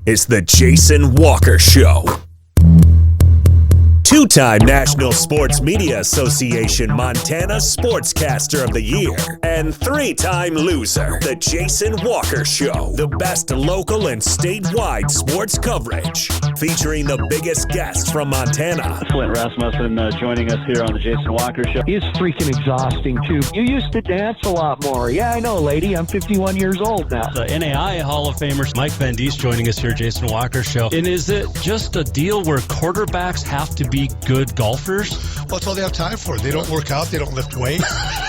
is the Jason Walker Show. Two-time National Sports Media Association Montana Sportscaster of the Year and three-time loser, the Jason Walker Show. The best local and statewide sports coverage, featuring the biggest guests from Montana. Flint Rasmussen joining us here on the Jason Walker Show. He's freaking exhausting, too. You used to dance a lot more. Yeah, I know, lady. I'm 51 years old now. The NAI Hall of Famer Mike Van Diest joining us here, Jason Walker Show. And is it just a deal where quarterbacks have to be good golfers? Well, that's all they have time for. They don't work out. They don't lift weights.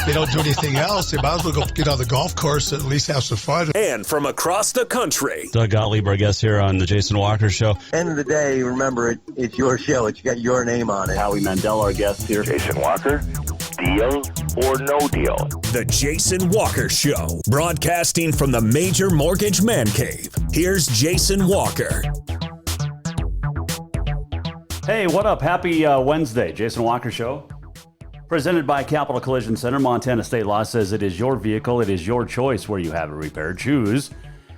They don't do anything else. They might as well go get on the golf course and at least have some fun. And from across the country, Doug Gottlieb, our guest here on the Jason Walker Show. End of the day, remember, it's your show. It's got your name on it. Howie Mandel, our guest here. Jason Walker, deal or no deal? the Jason Walker Show, broadcasting from the Major Mortgage Man Cave. Here's Jason Walker. Hey, what up? Happy Wednesday, Jason Walker Show. Presented by Capital Collision Center. Montana State Law says it is your vehicle. It is your choice where you have it repaired. Choose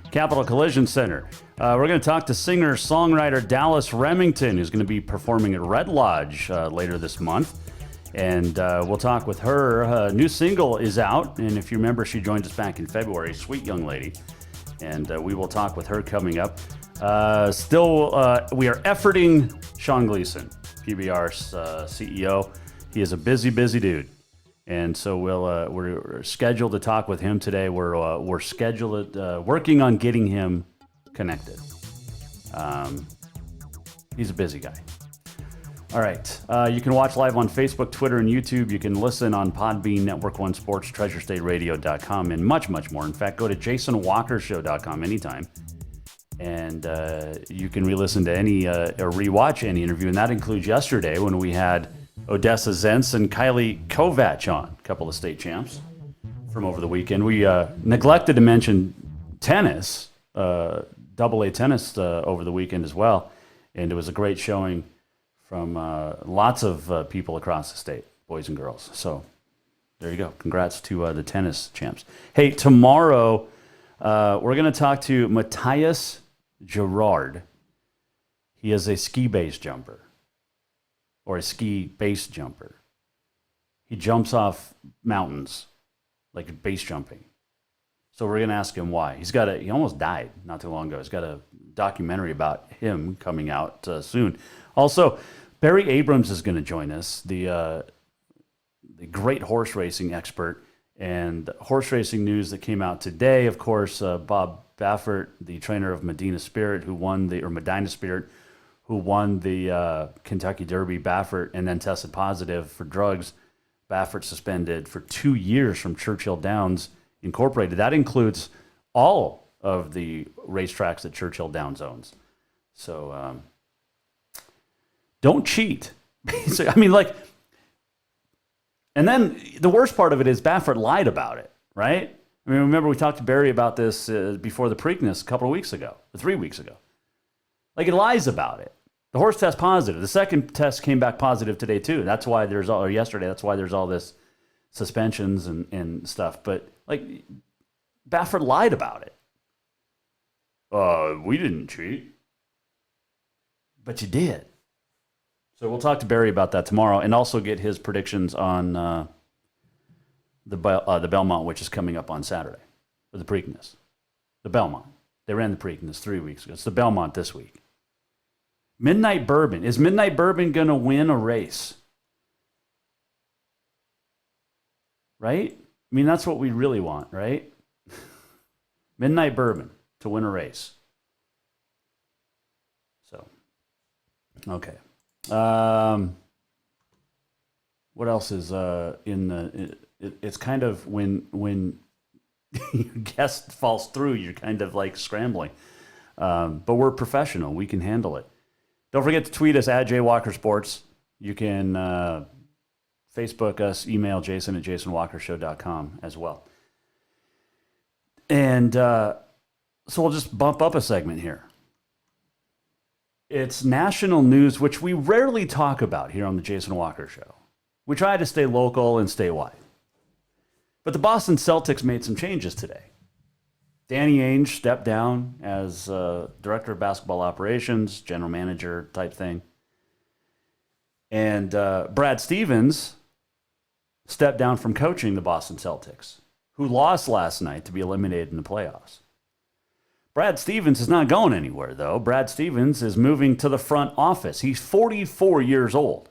Capital Collision Center. We're going to talk to singer-songwriter Dallas Remington, who's going to be performing at Red Lodge later this month. And we'll talk with her. New single is out. And if you remember, she joined us back in February. Sweet young lady. And we will talk with her coming up. We are efforting Sean Gleason, PBR's CEO. He is a busy dude, and so we're scheduled to talk with him today. We're scheduled working on getting him connected. He's a busy guy. All right, you can watch live on Facebook, Twitter, and YouTube. You can listen on Podbean, Network One Sports, TreasureStateRadio.com, and much more. In fact, go to JasonWalkerShow.com anytime. And you can re-listen to any or rewatch any interview, and that includes yesterday when we had Odessa Zentz and Kylie Kovac on, a couple of state champs from over the weekend. We neglected to mention tennis, AA tennis over the weekend as well, and it was a great showing from lots of people across the state, boys and girls. So there you go. Congrats to the tennis champs. Hey, tomorrow we're going to talk to Matthias Gerard. He is a ski base jumper, or a ski base jumper. He jumps off mountains, like base jumping. So we're going to ask him why. He almost died not too long ago. He's got a documentary about him coming out soon. Also, Barry Abrams is going to join us, the great horse racing expert. And horse racing news that came out today, of course, Bob Baffert, the trainer of Medina Spirit, who won the Kentucky Derby. Baffert, and then tested positive for drugs. Baffert suspended for 2 years from Churchill Downs Incorporated. That includes all of the racetracks that Churchill Downs owns. So don't cheat. And then the worst part of it is Baffert lied about it, right? I mean, remember we talked to Barry about this before the Preakness a couple of weeks ago, or 3 weeks ago. Like, he lies about it. The horse test positive. The second test came back positive today too. That's why yesterday. That's why there's all this suspensions and stuff. But like, Baffert lied about it. We didn't cheat, but you did. So we'll talk to Barry about that tomorrow, and also get his predictions on the Belmont, which is coming up on Saturday, or the Preakness. The Belmont. They ran the Preakness 3 weeks ago. It's the Belmont this week. Midnight Bourbon. Is Midnight Bourbon going to win a race? Right? I mean, that's what we really want, right? Midnight Bourbon to win a race. So, okay. What else is in the? It's kind of when your guest falls through, you're kind of like scrambling. But we're professional; we can handle it. Don't forget to tweet us at JWalkerSports. You can Facebook us, email Jason at JasonWalkerShow.com as well. And so we'll just bump up a segment here. It's national news, which we rarely talk about here on the Jason Walker Show. We try to stay local and statewide. But the Boston Celtics made some changes today. Danny Ainge stepped down as director of basketball operations, general manager type thing. And Brad Stevens stepped down from coaching the Boston Celtics, who lost last night to be eliminated in the playoffs. Brad Stevens is not going anywhere, though. Brad Stevens is moving to the front office. He's 44 years old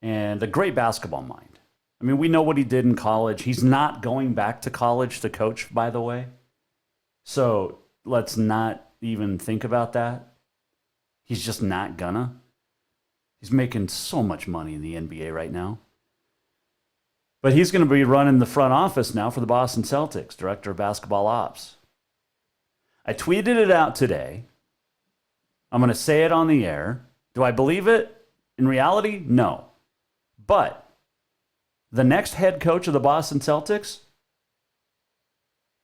and a great basketball mind. I mean, we know what he did in college. He's not going back to college to coach, by the way. So let's not even think about that. He's just not gonna. He's making so much money in the NBA right now. But he's going to be running the front office now for the Boston Celtics, director of basketball ops. I tweeted it out today. I'm going to say it on the air. Do I believe it? In reality, no. But the next head coach of the Boston Celtics,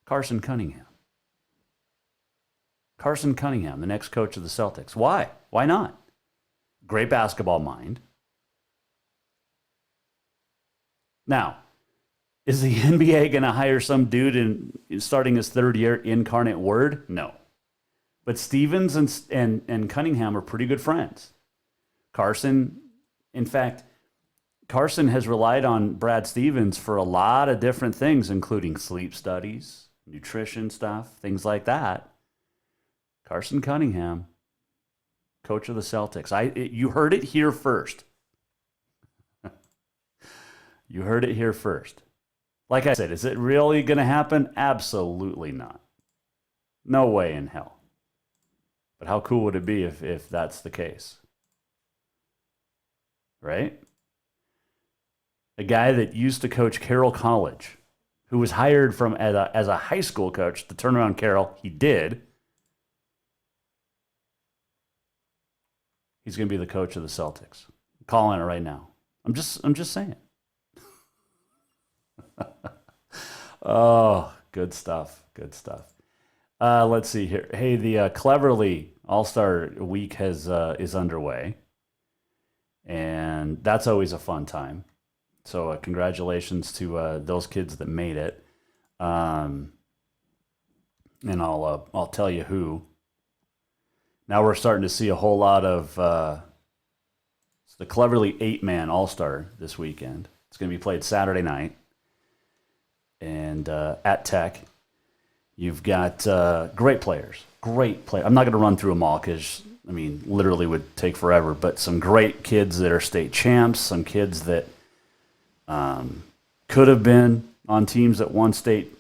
Carson Cunningham. Carson Cunningham, the next coach of the Celtics. Why? Why not? Great basketball mind. Now, is the NBA going to hire some dude in starting his third year, Incarnate Word? No. But Stevens and Cunningham are pretty good friends. Carson, in fact, Carson has relied on Brad Stevens for a lot of different things, including sleep studies, nutrition stuff, things like that. Carson Cunningham, coach of the Celtics. You heard it here first. You heard it here first. Like I said, is it really going to happen? Absolutely not. No way in hell. But how cool would it be if that's the case? Right? A guy that used to coach Carroll College, who was hired as a high school coach to turn around Carroll. He did. He's going to be the coach of the Celtics. I'm calling it right now. I'm just saying. Oh, good stuff. Good stuff. Let's see here. Hey, the Cleverly All-Star Week is underway, and that's always a fun time. So congratulations to those kids that made it. And I'll tell you who. Now we're starting to see a whole lot of the Cleverly 8-man All-Star this weekend. It's going to be played Saturday night. And at Tech, you've got great players. Great players. I'm not going to run through them all because, I mean, literally would take forever. But some great kids that are state champs, some kids that could have been on teams that won state.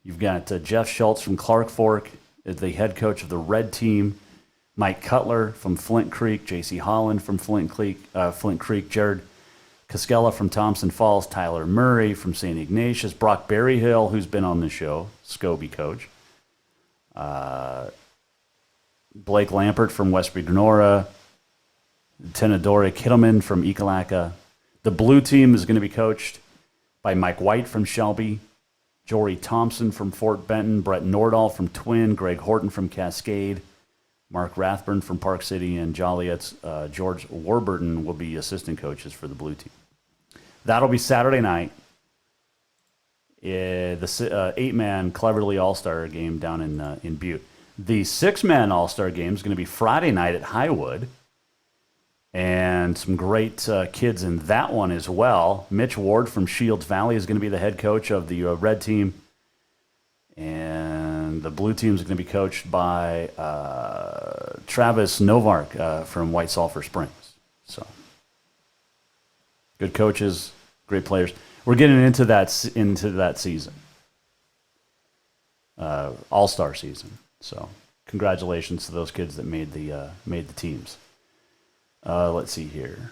You've got Jeff Schultz from Clark Fork as the head coach of the red team. Mike Cutler from Flint Creek, J.C. Holland from Flint Creek, Jared Cascella from Thompson Falls, Tyler Murray from St. Ignatius, Brock Berryhill, who's been on the show, Scobie coach, Blake Lampert from Westbury Grenora, Tenadora Kittleman from Ekalaka. The blue team is going to be coached by Mike White from Shelby, Jory Thompson from Fort Benton, Brett Nordahl from Twin, Greg Horton from Cascade, Mark Rathburn from Park City, and Joliet's George Warburton will be assistant coaches for the blue team. That'll be Saturday night. The 8-man Cleverly All-Star game down in Butte. The 6-man All-Star game is going to be Friday night at Highwood. And some great kids in that one as well. Mitch Ward from Shields Valley is going to be the head coach of the red team. And the blue team is going to be coached by Travis Novark from White Sulphur Springs. So, good coaches, great players. We're getting into that season, All-Star season. So, congratulations to those kids that made the teams. Let's see here.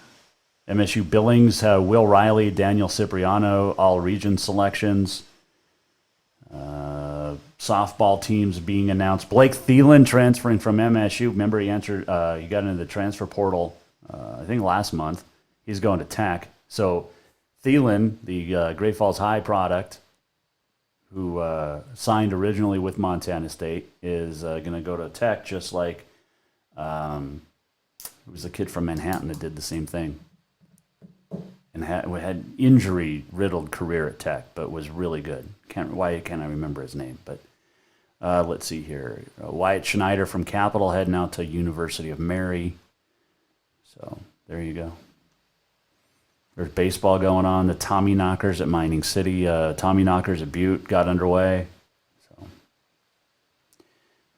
MSU Billings, Will Riley, Daniel Cipriano, all region selections. Softball teams being announced. Blake Thielen transferring from MSU. Remember, he got into the transfer portal, I think last month. He's going to Tech. So Thielen, the Great Falls High product, who signed originally with Montana State, is going to go to Tech, just like it was a kid from Manhattan that did the same thing. And had injury-riddled career at Tech, but was really good. Why can't I remember his name? But let's see here. Wyatt Schneider from Capital heading out to University of Mary. So there you go. There's baseball going on. The Tommy Knockers at Mining City. Tommy Knockers at Butte got underway. So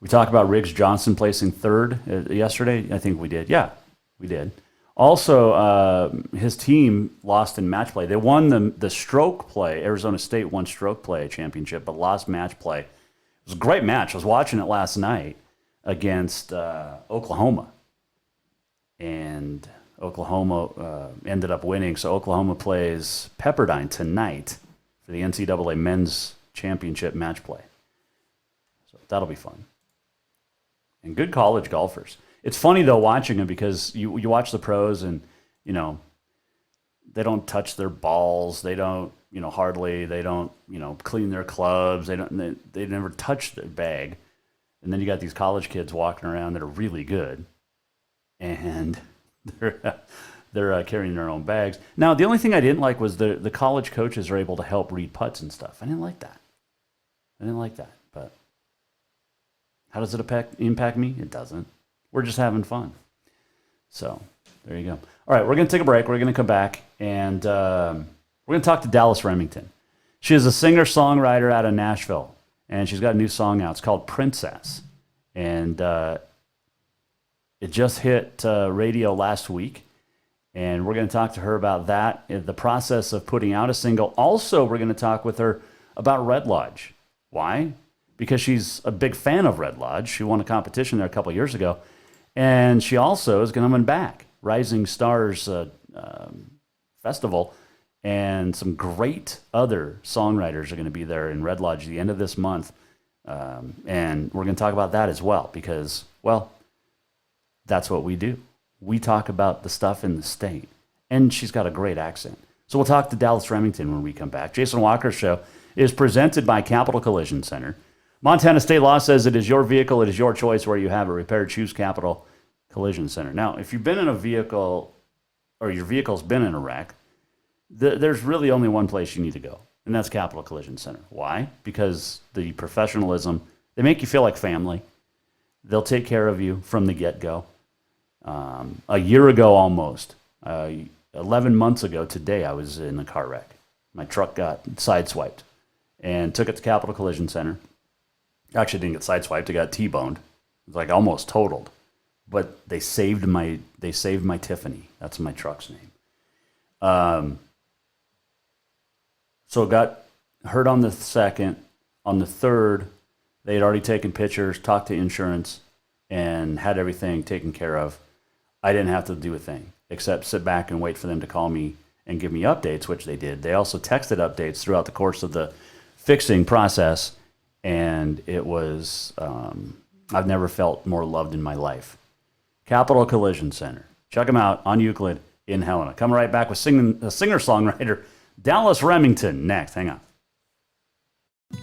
we talked about Riggs Johnson placing third yesterday. I think we did. Yeah, we did. Also, his team lost in match play. They won the stroke play. Arizona State won stroke play championship, but lost match play. It was a great match. I was watching it last night against Oklahoma. And Oklahoma ended up winning. So Oklahoma plays Pepperdine tonight for the NCAA men's championship match play. So that'll be fun. And good college golfers. It's funny, though, watching them because you watch the pros and, you know, they don't touch their balls. They don't, you know, hardly. They don't, you know, clean their clubs. They never touch their bag. And then you got these college kids walking around that are really good. And they're carrying their own bags. Now, the only thing I didn't like was the college coaches are able to help read putts and stuff. I didn't like that. But how does it impact me? It doesn't. We're just having fun. So there you go. All right, we're going to take a break. We're going to come back, and we're going to talk to Dallas Remington. She is a singer-songwriter out of Nashville, and she's got a new song out. It's called Princess. And it just hit radio last week, and we're going to talk to her about that, the process of putting out a single. Also, we're going to talk with her about Red Lodge. Why? Because she's a big fan of Red Lodge. She won a competition there a couple of years ago, and she also is coming back. Rising Stars Festival, and some great other songwriters are going to be there in Red Lodge at the end of this month, and we're going to talk about that as well because, well, that's what we do. We talk about the stuff in the state. And she's got a great accent. So we'll talk to Dallas Remington when we come back. Jason Walker's show is presented by Capital Collision Center. Montana state law says it is your vehicle, it is your choice where you have it repaired. Choose Capital Collision Center. Now, if you've been in a vehicle or your vehicle's been in a wreck, there's really only one place you need to go, and that's Capital Collision Center. Why? Because the professionalism, they make you feel like family. They'll take care of you from the get-go. A year ago almost, 11 months ago today, I was in a car wreck. My truck got sideswiped and took it to Capital Collision Center. Actually, didn't get sideswiped. It got T-boned. It was like almost totaled. But they saved my Tiffany. That's my truck's name. So it got hurt on the 2nd. On the 3rd, they had already taken pictures, talked to insurance, and had everything taken care of. I didn't have to do a thing except sit back and wait for them to call me and give me updates, which they did. They also texted updates throughout the course of the fixing process, and it was, I've never felt more loved in my life. Capital Collision Center. Check them out on Euclid in Helena. Coming right back with singer-songwriter Dallas Remington next. Hang on.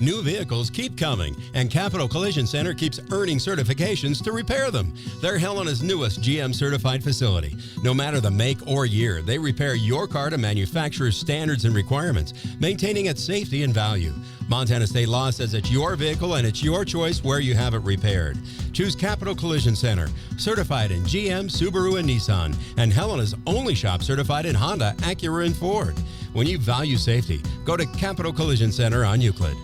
New vehicles keep coming, and Capital Collision Center keeps earning certifications to repair them. They're Helena's newest GM-certified facility. No matter the make or year, they repair your car to manufacturer's standards and requirements, maintaining its safety and value. Montana state law says it's your vehicle and it's your choice where you have it repaired. Choose Capital Collision Center, certified in GM, Subaru, and Nissan, and Helena's only shop certified in Honda, Acura, and Ford. When you value safety, go to Capital Collision Center on Euclid.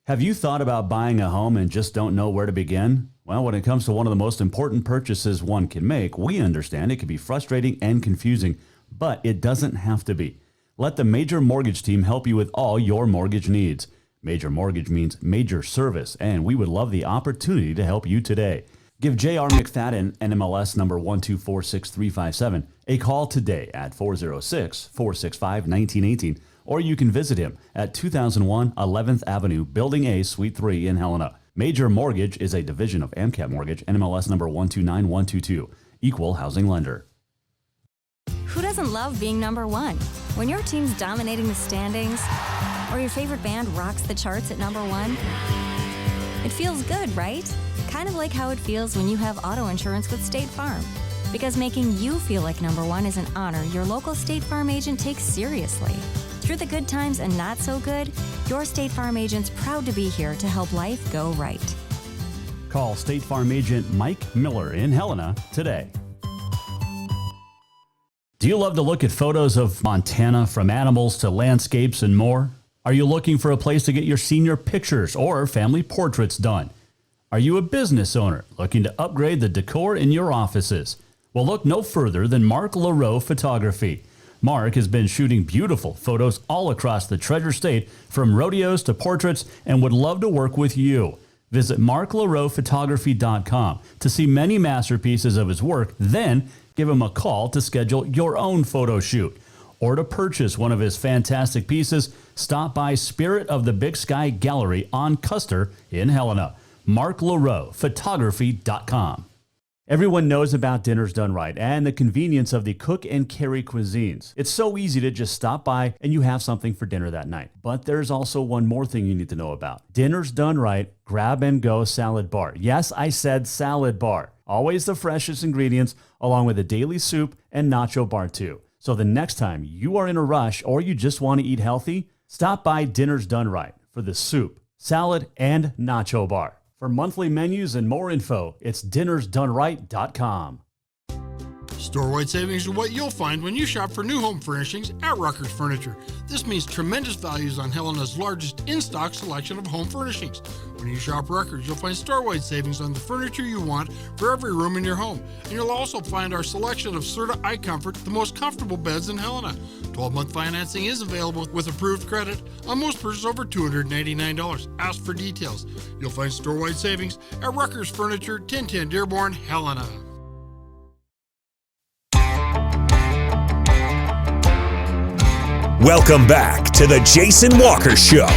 Have you thought about buying a home and just don't know where to begin? Well, when it comes to one of the most important purchases one can make, we understand it can be frustrating and confusing, but it doesn't have to be. Let the Major Mortgage team help you with all your mortgage needs. Major Mortgage means major service, and we would love the opportunity to help you today. Give J.R. McFadden, NMLS number 1246357, a call today at 406-465-1918, or you can visit him at 2001 11th Avenue, Building A, Suite 3 in Helena. Major Mortgage is a division of AMCAP Mortgage, NMLS number 129122, equal housing lender. Who doesn't love being number one? When your team's dominating the standings, or your favorite band rocks the charts at number one, it feels good, right? Kind of like how it feels when you have auto insurance with State Farm. Because making you feel like number one is an honor your local State Farm agent takes seriously. Through the good times and not so good, Your State Farm agent's proud to be here to help life go right. Call State Farm agent Mike Miller in Helena today. Do you love to look at photos of Montana, from animals to landscapes and more? Are you looking for a place to get your senior pictures or family portraits done? Are you a business owner looking to upgrade the decor in your offices? Well, look no further than Mark LaRoe Photography. Mark has been shooting beautiful photos all across the Treasure State, from rodeos to portraits, and would love to work with you. Visit marklaroephotography.com to see many masterpieces of his work, then give him a call to schedule your own photo shoot. Or to purchase one of his fantastic pieces, stop by Spirit of the Big Sky Gallery on Custer in Helena. marklaroephotography.com. Everyone knows about Dinners Done Right and the convenience of the cook and carry cuisines. It's so easy to just stop by and you have something for dinner that night. But there's also one more thing you need to know about. Dinners Done Right Grab and Go Salad Bar. Yes, I said salad bar. Always the freshest ingredients, along with a daily soup and nacho bar too. So the next time you are in a rush or you just want to eat healthy, stop by Dinners Done Right for the soup, salad, and nacho bar. For monthly menus and more info, it's dinnersdoneright.com. Store-wide savings are what you'll find when you shop for new home furnishings at Rucker's Furniture. This means tremendous values on Helena's largest in-stock selection of home furnishings. When you shop Rucker's, you'll find store-wide savings on the furniture you want for every room in your home. And you'll also find our selection of Serta iComfort, the most comfortable beds in Helena. 12-month financing is available with approved credit on most purchases over $289. Ask for details. You'll find store-wide savings at Rucker's Furniture, 1010 Dearborn, Helena. Welcome back to the Jason Walker Show.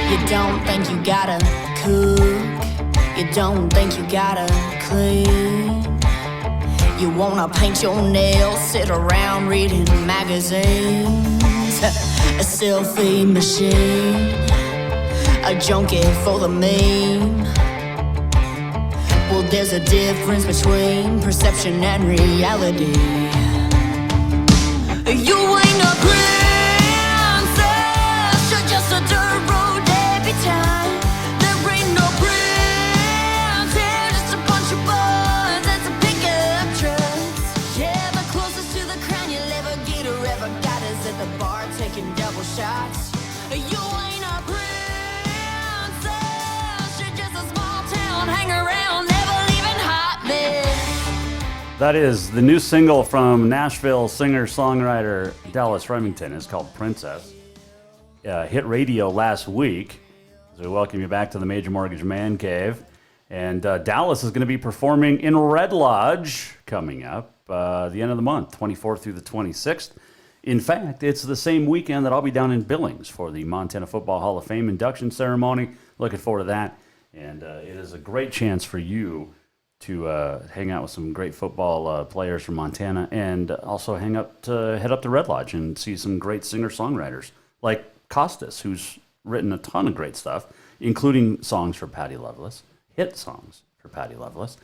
You don't think you gotta cook. You don't think you gotta clean. You wanna paint your nails, sit around reading magazines. A selfie machine, a junkie for the meme. Well, there's a difference between perception and reality. You ain't a princess, you're just a dirt road debutante. There ain't no prince here, just a bunch of buds and some pickup trucks. Yeah, the closest to the crown you'll ever get or ever got is at the bar taking double shots. You ain't a princess, you're just a small town hanger around. That is the new single from Nashville singer-songwriter Dallas Remington. It's called Princess. Hit radio last week. So we welcome you back to the Major Mortgage Man Cave. And Dallas is going to be performing in Red Lodge coming up the end of the month, 24th through the 26th. In fact, it's the same weekend that I'll be down in Billings for the Montana Football Hall of Fame induction ceremony. Looking forward to that. And it is a great chance for you to hang out with some great football players from Montana, and also head up to Red Lodge and see some great singer-songwriters like Costas, who's written a ton of great stuff, including songs for Patti Loveless, hit songs for Patti Loveless,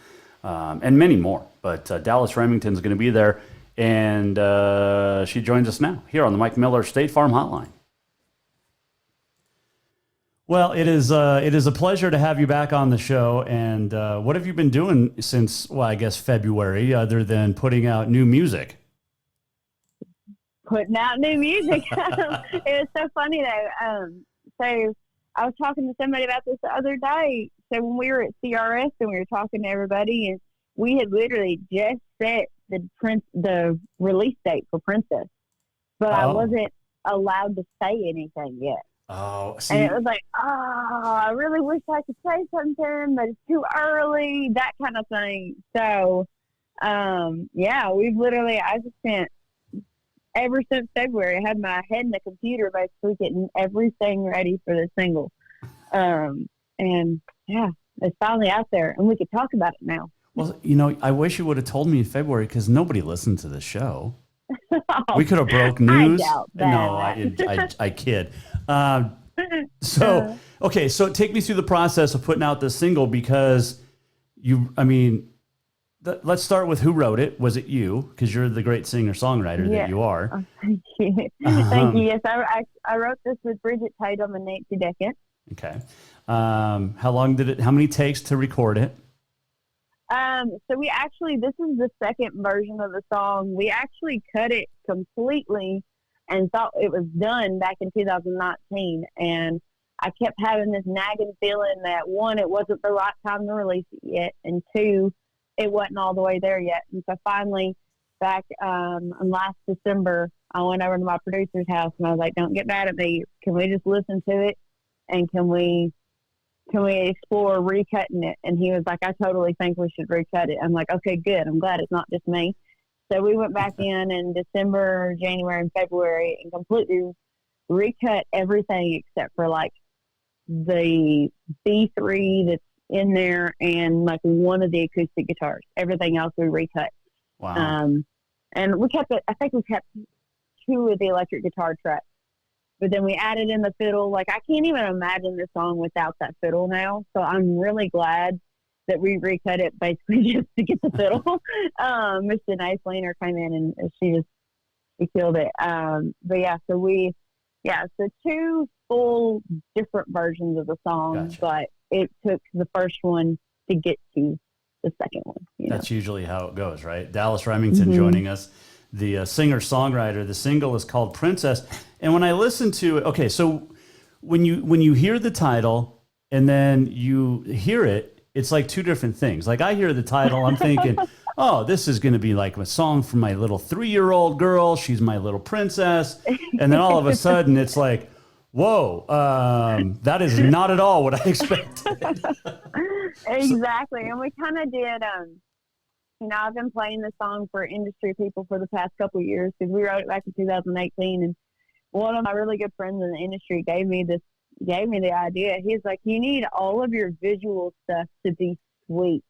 and many more. But Dallas Remington's going to be there, and she joins us now here on the Mike Miller State Farm Hotline. Well, it is a pleasure to have you back on the show. And what have you been doing since, well, I guess February, other than putting out new music? Putting out new music. It was so funny, though. So I was talking to somebody about this the other day. So when we were at CRS and we were talking to everybody, and we had literally just set the release date for Princess, but I wasn't allowed to say anything yet. Oh, see. And it was like, I really wish I could say something, but it's too early, that kind of thing. So, we've literally, I just spent, ever since February, I had my head in the computer basically getting everything ready for the single. And yeah, it's finally out there, and we could talk about it now. Well, I wish you would have told me in February, because nobody listened to the show. We could have broke news. I doubt that. No, I kid. So take me through the process of putting out this single, because let's start with who wrote it. Was it you? Because you're the great singer-songwriter that you are. Oh, thank you. Thank you. Yes, I wrote this with Bridget Tatum and Nancy Deckett. Okay. How many takes to record it? So we actually, this is the second version of the song. We actually cut it completely and thought it was done back in 2019. And I kept having this nagging feeling that, one, it wasn't the right time to release it yet, and two, it wasn't all the way there yet. And so finally, back last December, I went over to my producer's house and I was like, don't get mad at me. Can we just listen to it? And can we explore recutting it? And he was like, I totally think we should recut it. I'm like, okay, good. I'm glad it's not just me. So we went back in December, January, and February and completely recut everything except for like the B3 that's in there and like one of the acoustic guitars. Everything else we recut. Wow. And we kept it. I think we kept 2 of the electric guitar tracks. But then we added in the fiddle. Like, I can't even imagine the song without that fiddle now. So I'm really glad that we recut it basically just to get the fiddle. Mr. Nice Leaner came in and she killed it. But yeah, so 2 full different versions of the song, gotcha. But it took the first one to get to the second one. That's usually how it goes, right? Dallas Remington joining us. The singer-songwriter. The single is called Princess. And when I listen to it, okay, so when you hear the title and then you hear it, it's like 2 different things. Like I hear the title, I'm thinking, oh, this is going to be like a song for my little 3-year-old girl. She's my little princess. And then all of a sudden it's like, whoa, that is not at all what I expected. Exactly. And we kind of did, I've been playing this song for industry people for the past couple of years because we wrote it back in 2018. And one of my really good friends in the industry gave me the idea. He's like, you need all of your visual stuff to be sweet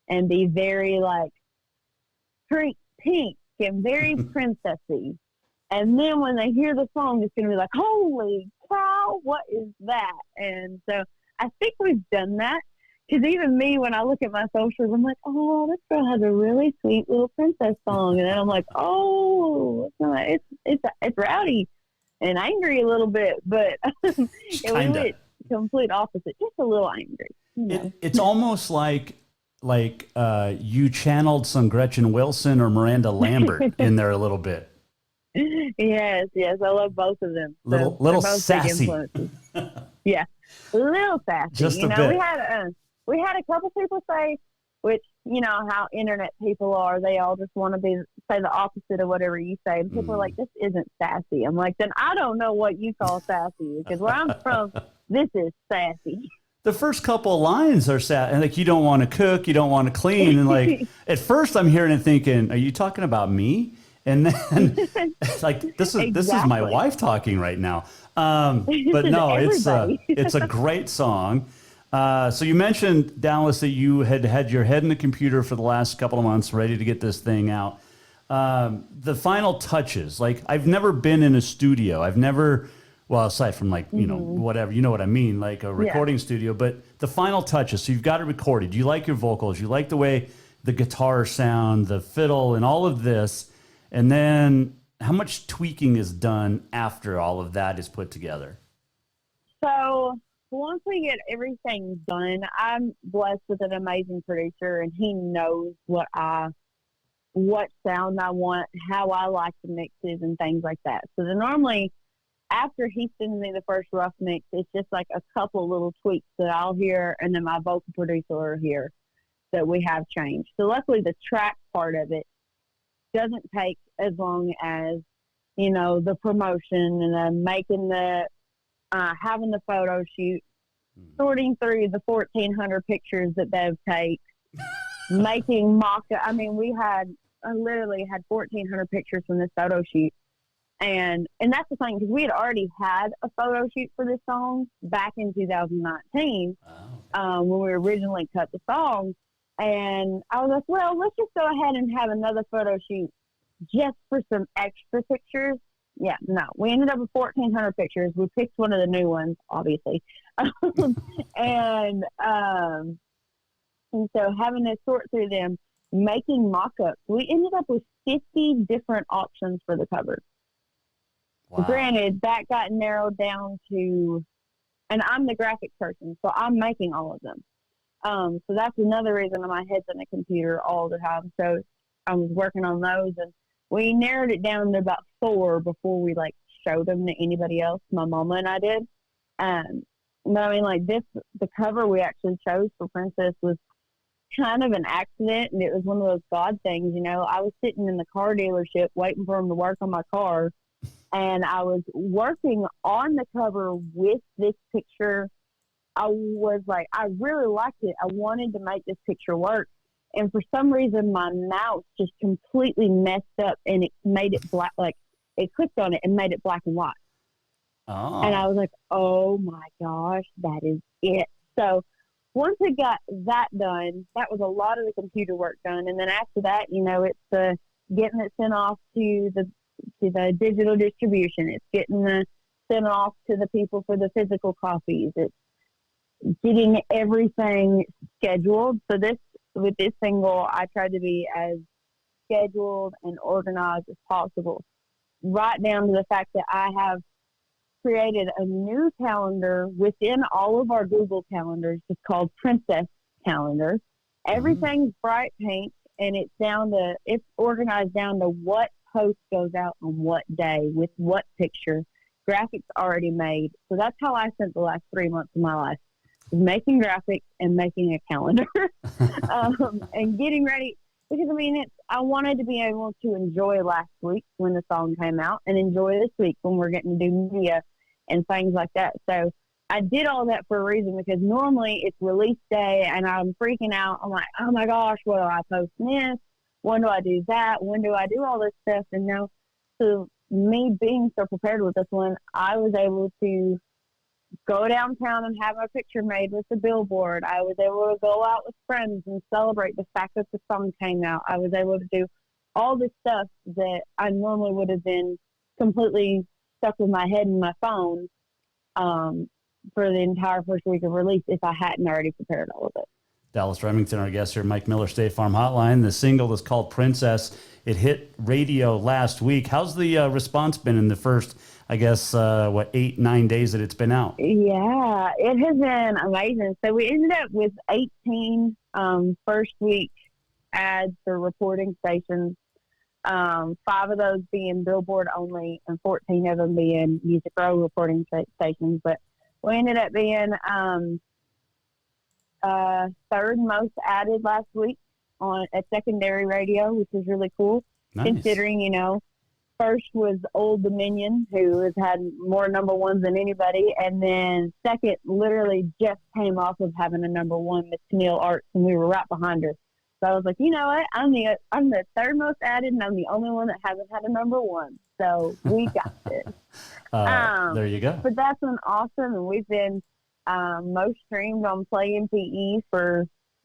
and be very like pink and very princessy. And then when they hear the song, it's going to be like, holy cow, what is that? And so I think we've done that. Because even me, when I look at my socials, I'm like, oh, this girl has a really sweet little princess song. And then I'm like, oh, it's rowdy and angry a little bit. But we went complete opposite, just a little angry. It's almost like you channeled some Gretchen Wilson or Miranda Lambert in there a little bit. Yes, I love both of them. Little sassy. Yeah, a little sassy. Just a bit. We had a couple people say, which, you know how internet people are, they all just want to say the opposite of whatever you say. And people are like, this isn't sassy. I'm like, then I don't know what you call sassy, because where I'm from, this is sassy. The first couple of lines are sad, and like, you don't want to cook, you don't want to clean, and like at first I'm hearing and thinking, are you talking about me? And then it's like, this is my wife talking right now. But no, it's a great song. So you mentioned, Dallas, that you had your head in the computer for the last couple of months, ready to get this thing out. The final touches, like I've never been in a studio. I've never, well, aside from like, you know, whatever, you know what I mean, like a recording studio, but the final touches. So you've got it recorded. You like your vocals. You like the way the guitar sound, the fiddle, and all of this. And then how much tweaking is done after all of that is put together? So once we get everything done, I'm blessed with an amazing producer, and he knows what sound I want, how I like the mixes and things like that. So then normally after he sends me the first rough mix, it's just like a couple little tweaks that I'll hear, and then my vocal producer will hear that we have changed. So luckily the track part of it doesn't take as long as, you know, the promotion and then making the having the photo shoot, sorting through the 1,400 pictures that they've taken, making mock-up. I mean, I literally had 1,400 pictures from this photo shoot. And that's the thing, because we had already had a photo shoot for this song back in 2019 when we originally cut the song. And I was like, well, let's just go ahead and have another photo shoot just for some extra pictures. Yeah, no. We ended up with 1,400 pictures. We picked one of the new ones, obviously. And so having to sort through them, making mock-ups. We ended up with 50 different options for the cover. Wow. Granted, that got narrowed down to, and I'm the graphic person, so I'm making all of them. So that's another reason my head's on the computer all the time. So I was working on those, and we narrowed it down to about 4 before we showed them to anybody else. My mama and I did. But I mean, the cover we actually chose for Princess was kind of an accident, and it was one of those God things. I was sitting in the car dealership waiting for them to work on my car, and I was working on the cover with this picture. I was I really liked it. I wanted to make this picture work. And for some reason, my mouse just completely messed up, and it made it black. It clicked on it and made it black and white. Oh. And I was like, oh my gosh, that is it. So once I got that done, that was a lot of the computer work done. And then after that, it's getting it sent off to the digital distribution. It's getting it sent off to the people for the physical copies. It's getting everything scheduled. So with this single, I tried to be as scheduled and organized as possible, right down to the fact that I have created a new calendar within all of our Google calendars. It's called Princess Calendar. Everything's bright pink, and it's organized down to what post goes out on what day with what picture. Graphics already made. So that's how I spent the last 3 months of my life, making graphics and making a calendar and getting ready. Because, I wanted to be able to enjoy last week when the song came out and enjoy this week when we're getting to do media and things like that. So I did all that for a reason, because normally it's release day and I'm freaking out. I'm like, oh my gosh, what do I post this? When do I do that? When do I do all this stuff? And now, so me being so prepared with this one, I was able to go downtown and have a picture made with the billboard. I was able to go out with friends and celebrate the fact that the song came out. I was able to do all this stuff that I normally would have been completely stuck with my head in my phone for the entire first week of release if I hadn't already prepared all of it. Dallas Remington, our guest here, Mike Miller, State Farm Hotline. The single is called Princess. It hit radio last week. How's the response been in the first, 8-9 days that it's been out? Yeah, it has been amazing. So we ended up with 18 first week ads for reporting stations, 5 of those being Billboard only and 14 of them being Music Row reporting stations. But we ended up being third most added last week on a secondary radio, which is really cool. Nice. Considering, first was Old Dominion, who has had more number ones than anybody, and then second literally just came off of having a number one, Miss Camille Arts, and we were right behind her. So I was like, you know what? I'm the third most added, and I'm the only one that hasn't had a number one. So we got this. There you go. But that's been awesome, and we've been most streamed on Play MPE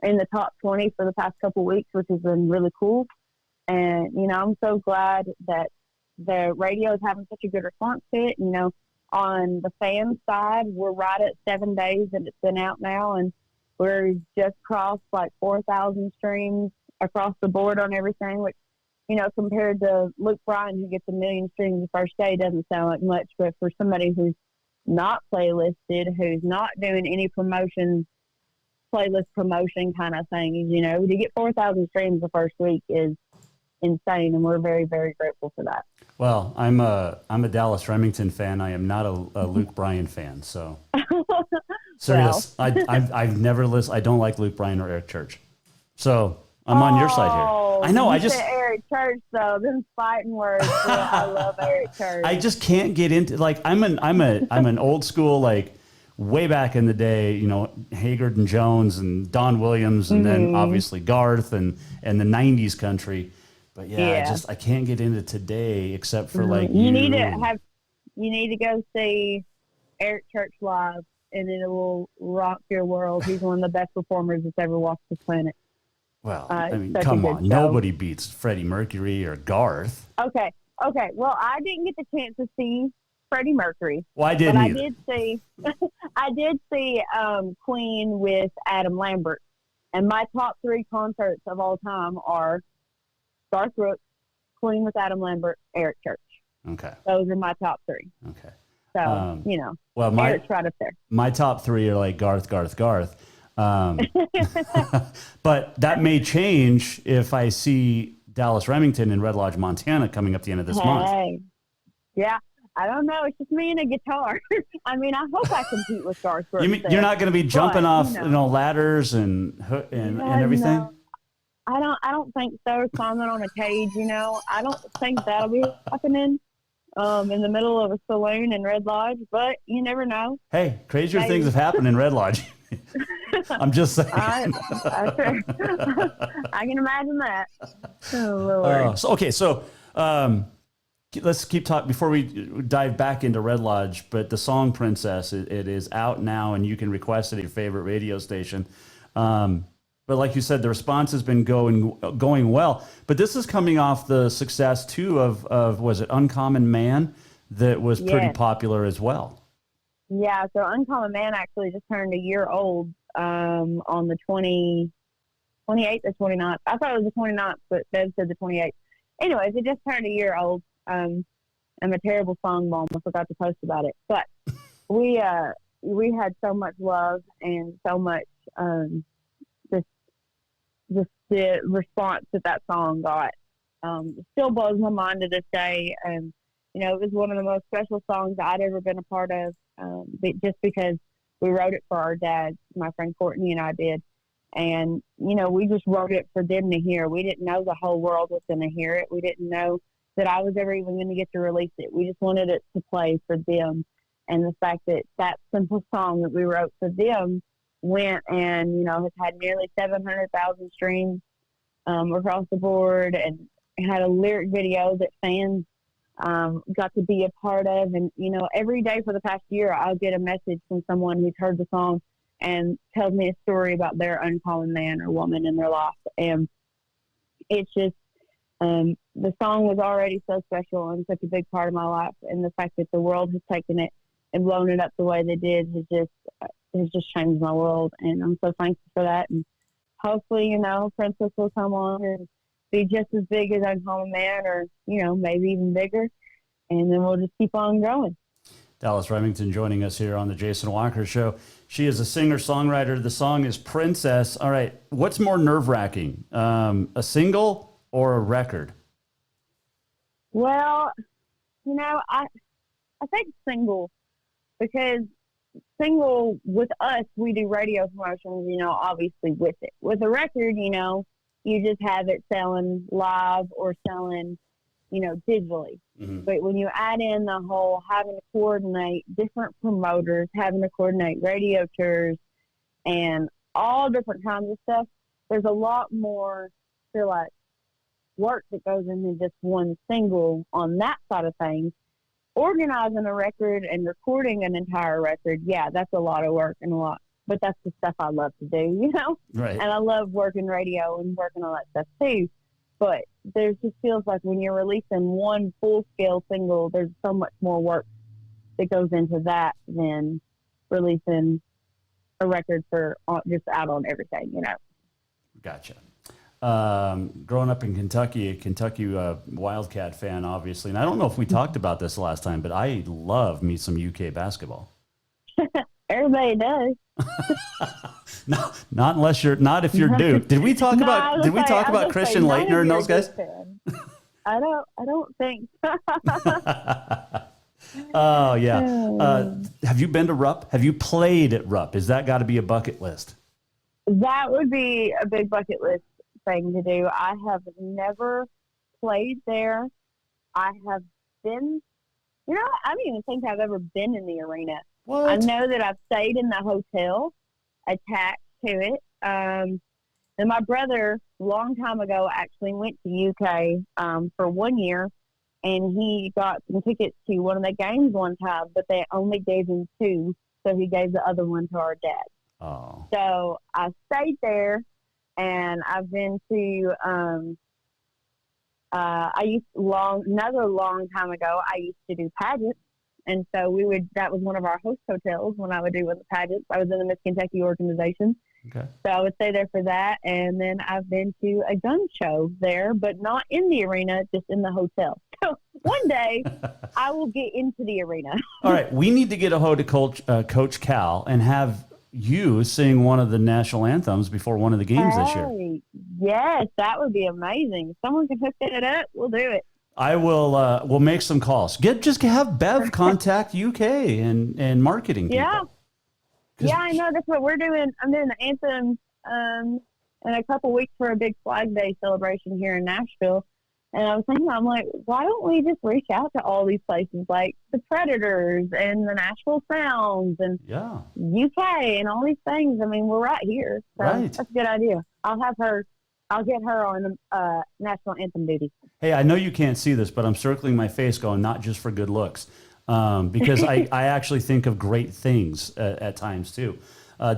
in the top 20 for the past couple of weeks, which has been really cool. And, I'm so glad that the radio is having such a good response to it. On the fan side, we're right at 7 days that it's been out now, and we're just crossed 4,000 streams across the board on everything, which, compared to Luke Bryan, who gets 1 million streams the first day, doesn't sound like much. But for somebody who's not playlisted, who's not doing any promotion, playlist promotion kind of things, to get 4,000 streams the first week is insane, and we're very, very grateful for that. Well, I'm a Dallas Remington fan. I am not a Luke Bryan fan. So serious. Well. I've never listened. I don't like Luke Bryan or Eric Church. So I'm on your side here. I know. I just Eric Church though. Them fighting words. Yeah, I love Eric Church. I just can't get into I'm an old school way back in the day. Haggard and Jones and Don Williams, and then obviously Garth and the '90s country. But I can't get into today except for you need to go see Eric Church live, and it will rock your world. He's one of the best performers that's ever walked this planet. Well, come on, nobody beats Freddie Mercury or Garth. Okay. Well, I didn't get the chance to see Freddie Mercury. Well, I didn't. But I did see Queen with Adam Lambert. And my top 3 concerts of all time are Garth Brooks, Queen with Adam Lambert, Eric Church. Okay. Those are my top 3. Okay. So, well, Eric's right up there. My top 3 are like Garth. But that may change if I see Dallas Remington in Red Lodge, Montana coming up the end of this month. Yeah. I don't know. It's just me and a guitar. I mean, I hope I compete with Garth Brooks. You're not going to be jumping off, ladders and everything? No. I don't think so. Climbing on a cage, I don't think that'll be happening in the middle of a saloon in Red Lodge, but you never know. Hey, crazier things have happened in Red Lodge. I'm just saying. I can imagine that. Oh, Lord. So let's keep talking before we dive back into Red Lodge. But the song Princess, it is out now, and you can request it at your favorite radio station. But like you said, the response has been going well. But this is coming off the success too of was it Uncommon Man that was pretty popular as well. Yeah, so Uncommon Man actually just turned a year old on the 28th or 29th. I thought it was the 29th, but Bev said the 28th. Anyways, it just turned a year old. I'm a terrible song mom. I forgot to post about it. But we had so much love and so much just the response that song got. It still blows my mind to this day. And, it was one of the most special songs I'd ever been a part of, just because we wrote it for our dads. My friend Courtney and I did. And, we just wrote it for them to hear. We didn't know the whole world was going to hear it. We didn't know that I was ever even going to get to release it. We just wanted it to play for them. And the fact that simple song that we wrote for them went and, has had nearly 700,000 streams across the board, and had a lyric video that fans got to be a part of. And, every day for the past year, I'll get a message from someone who's heard the song and tells me a story about their uncommon man or woman in their life. And it's just, the song was already so special and such a big part of my life. And the fact that the world has taken it and blown it up the way they did has just changed my world. And I'm so thankful for that. And hopefully, Princess will come on and be just as big as Uncommon Man, or, maybe even bigger. And then we'll just keep on growing. Dallas Remington joining us here on the Jason Walker Show. She is a singer-songwriter. The song is Princess. All right. What's more nerve-wracking, a single or a record? Well, I think single, because single with us, we do radio promotions, obviously with it. With a record, you just have it selling live or selling, digitally. Mm-hmm. But when you add in the whole having to coordinate different promoters, having to coordinate radio tours, and all different kinds of stuff, there's a lot more, I feel like, work that goes into just one single on that side of things. Organizing a record and recording an entire record, that's a lot of work and a lot, but that's the stuff I love to do, Right. And I love working radio and working on that stuff too. But there just feels like when you're releasing one full-scale single, there's so much more work that goes into that than releasing a record for just out on everything, Gotcha. Growing up in Kentucky, a Kentucky Wildcat fan, obviously. And I don't know if we talked about this last time, but I love me some UK basketball. Everybody does. No, not if you're Duke. Did we talk about Christian Laettner and those guys? I don't think. Oh yeah. Have you been to Rupp? Have you played at Rupp? Is that got to be a bucket list? That would be a big bucket list thing to do. I have never played there. I have been, I don't even think I've ever been in the arena. What? I know that I've stayed in the hotel attached to it. And my brother, a long time ago, actually went to UK for 1 year, and he got some tickets to one of the games one time, but they only gave him 2, so he gave the other one to our dad. Oh. So I stayed there, and I've been to another long time ago, I used to do pageants. And so that was one of our host hotels when I would do with the pageants. I was in the Miss Kentucky organization. Okay. So I would stay there for that. And then I've been to a gun show there, but not in the arena, just in the hotel. So one day I will get into the arena. All right. We need to get a hold of Coach Cal and have you sing one of the national anthems before one of the games this year. Yes, that would be amazing. If someone can hook it up, we'll do it. I will. We'll make some calls. Just have Bev contact UK and marketing people. Yeah. Yeah, I know. That's what we're doing. I'm doing the anthem in a couple weeks for a big Flag Day celebration here in Nashville. And I was thinking, I'm like, why don't we just reach out to all these places like the Predators and the Nashville Sounds and UK and all these things? I mean, we're right here. So that's a good idea. I'll get her on national anthem duty. Hey, I know you can't see this, but I'm circling my face going, not just for good looks. Because I actually think of great things at times too.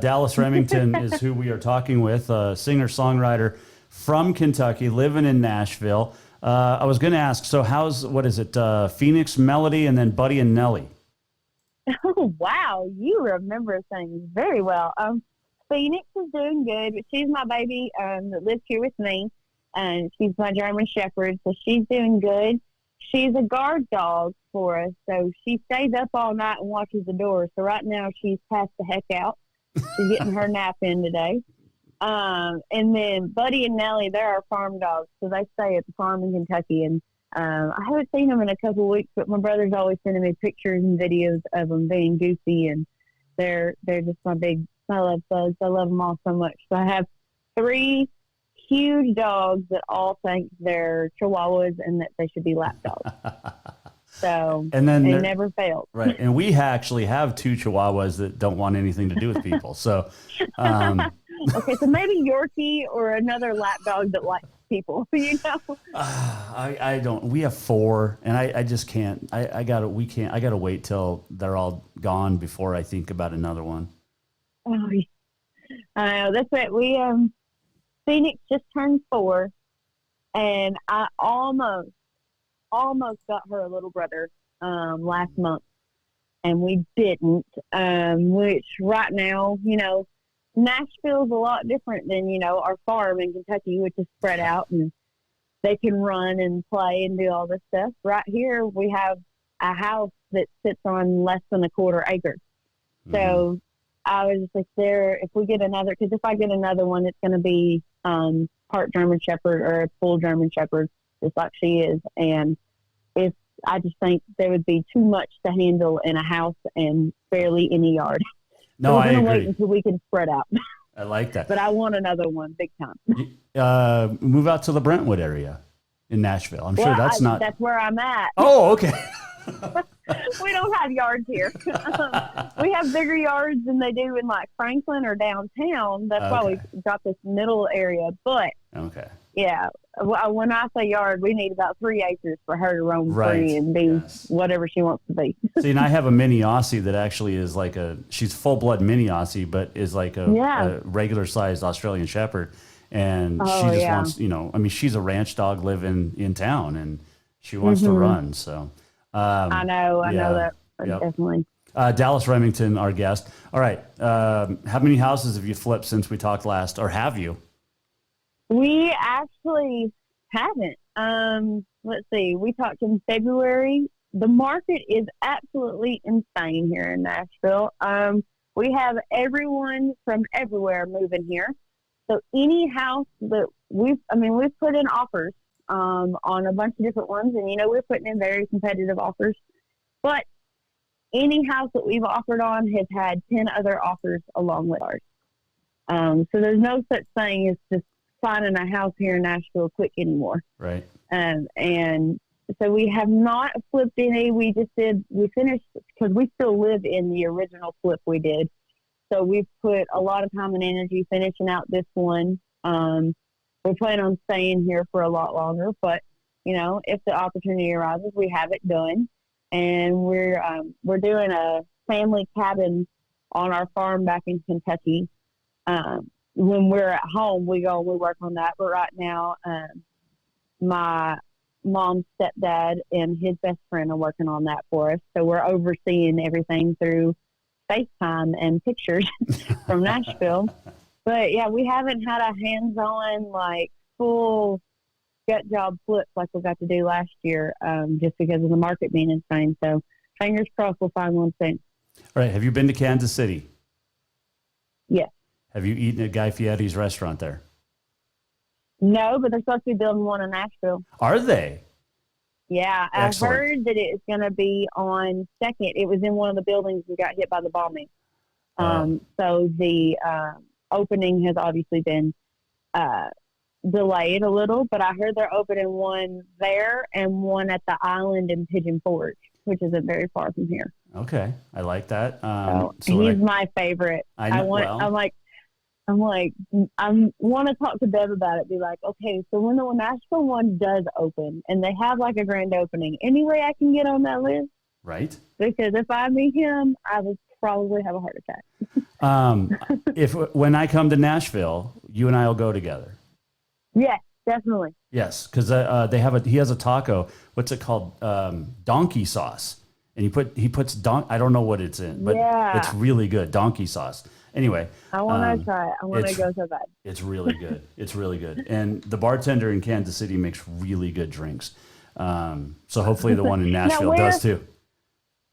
Dallas Remington is who we are talking with, singer-songwriter from Kentucky, living in Nashville. I was going to ask, so what is it, Phoenix, Melody, and then Buddy and Nelly? Oh, wow. You remember things very well. Phoenix is doing good, but she's my baby that lives here with me, and she's my German Shepherd, so she's doing good. She's a guard dog for us, so she stays up all night and watches the door. So right now she's passed the heck out. She's getting her nap in today. And then Buddy and Nelly, they're our farm dogs, so they stay at the farm in Kentucky. And I haven't seen them in a couple of weeks, but my brother's always sending me pictures and videos of them being goofy, and they're just my love bugs. I love them all so much. So I have 3 huge dogs that all think they're Chihuahuas and that they should be lap dogs. So and then they never failed. Right. And we actually have 2 Chihuahuas that don't want anything to do with people. So, okay. So maybe Yorkie or another lap dog that likes people, you know? I don't, we have 4 and I just can't, I gotta wait till they're all gone before I think about another one. Oh, I know. That's what Phoenix just turned 4, and I almost got her a little brother last month, and we didn't. Which right now, you know, Nashville's a lot different than, you know, our farm in Kentucky, which is spread out and they can run and play and do all this stuff. Right here, we have a house that sits on less than a quarter acre. So I was just like, if we get another, because if I get another one, it's going to be part German Shepherd or a full German Shepherd, just like she is. And I just think there would be too much to handle in a house and barely any yard. No, so we're I gonna agree. wait until we can spread out. I like that. But I want another one big time. Move out to the Brentwood area in Nashville. I'm sure that's not. That's where I'm at. Oh, okay. We don't have yards here. We have bigger yards than they do in like Franklin or downtown. That's why we got this middle area. But yeah, when I say yard, we need about 3 acres for her to roam free and be whatever she wants to be. See, and I have a mini Aussie that actually is like she's full blood mini Aussie, but is like a regular sized Australian Shepherd. And she just wants, you know, I mean, she's a ranch dog living in town and she wants to run. So I know that definitely. Dallas Remington, our guest. All right. How many houses have you flipped since we talked last, or have you? We actually haven't. Let's see. We talked in February. The market is absolutely insane here in Nashville. We have everyone from everywhere moving here. So any house that we've put in offers on a bunch of different ones, and you know we're putting in very competitive offers. But any house that we've offered on has had 10 other offers along with ours. So there's no such thing as just finding a house here in Nashville quick anymore. Right. And so we have not flipped any. We finished because we still live in the original flip we did. So we've put a lot of time and energy finishing out this one. We plan on staying here for a lot longer, but you know, if the opportunity arises, we have it done. And we're doing a family cabin on our farm back in Kentucky. When we're at home, we go and we work on that. But right now, my mom's stepdad and his best friend are working on that for us. So we're overseeing everything through FaceTime and pictures from Nashville. But yeah, we haven't had a hands-on, like, full gut job flip like we got to do last year, just because of the market being insane. So fingers crossed we'll find one soon. All right. Have you been to Kansas City? Yes. Have you eaten at Guy Fieri's restaurant there? No, but they're supposed to be building one in Nashville. Are they? Yeah, Excellent. I heard that it's going to be on Second. It was in one of the buildings and got hit by the bombing. So the opening has obviously been delayed a little, but I heard they're opening one there and one at the island in Pigeon Forge, which isn't very far from here. Okay, I like that. He's my favorite. I want to talk to Deb about it. Be like, okay, so when the Nashville one does open and they have like a grand opening, any way I can get on that list? Right. Because if I meet him, I would probably have a heart attack. When I come to Nashville, you and I will go together. Yes, definitely. Yes, because he has a taco. What's it called? Donkey sauce, and he puts I don't know what it's in, but it's really good. Donkey sauce. Anyway, I want to try it. I want to go so bad. It's really good. It's really good. And the bartender in Kansas City makes really good drinks. So hopefully the one in Nashville does too.